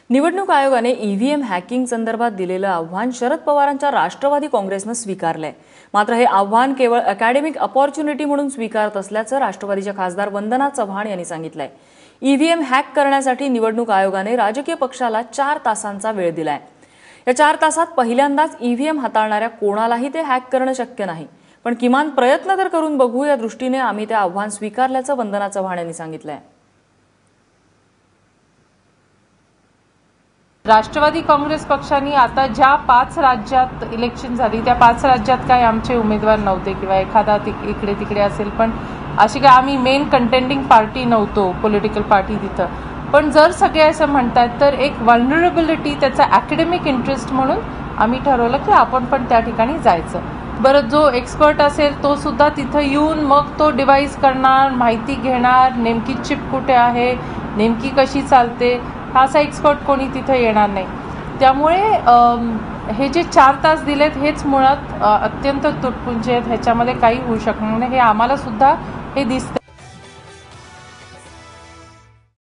निवडणूक आयोगाने EVM hacking संदर्भात दिलेलं आव्हान शरद पवारांच्या राष्ट्रवादी काँग्रेसनं स्वीकारलंय। मात्र हे आव्हान केवळ अकॅडमिक अपॉर्च्युनिटी म्हणून स्वीकारत असल्याचं राष्ट्रवादीच्या खासदार वंदना चव्हाण यांनी सांगितलंय। ईव्हीएम हॅक करण्यासाठी निवडणूक आयोगाने राजकीय पक्षाला 4 तासांचा वेळ दिलाय। या 4 तासात पहिल्यांदाच ईव्हीएम हाताळणाऱ्या कोणालाही ते हॅक करणं शक्य नाही, पण किमान प्रयत्न तर करून बघू या दृष्टीने आम्ही ते आव्हान स्वीकारल्याचं वंदना चव्हाण यांनी सांगितलंय। राष्ट्रवादी काँग्रेस पक्षाने आता ज्या 5 राज्यात इलेक्शन झाली त्या 5 राज्यात काय आमचे उमेदवार नव्हते किंवा एखादा इकडे तिकडे असेल, पण अशी काय आम्ही मेन कंटेंडिंग पार्टी नव्हतो, पॉलिटिकल पार्टी तिथं। पण जर सगळे असं म्हणतात तर एक व्हल्नरेबिलिटी, त्याचा अकॅडमिक इंटरेस्ट म्हणून आम्ही ठरवलं की आपण पण त्या ठिकाणी जायचं। बरं, जो एक्सपर्ट असेल तो सुद्धा तिथं येऊन मग तो डिवाइस करणार, माहिती घेणार, नेमकी चिप कुठे आहे, नेमकी कशी चालते, असा एक्सपर्ट कोणी तिथे येणार नाही। त्यामुळे हे जे 4 तास दिलेत हेच मुळात अत्यंत तुटपुंजे आहेत, ह्याच्यामध्ये काही होऊ शकणार नाही हे आम्हाला सुद्धा हे दिसतं।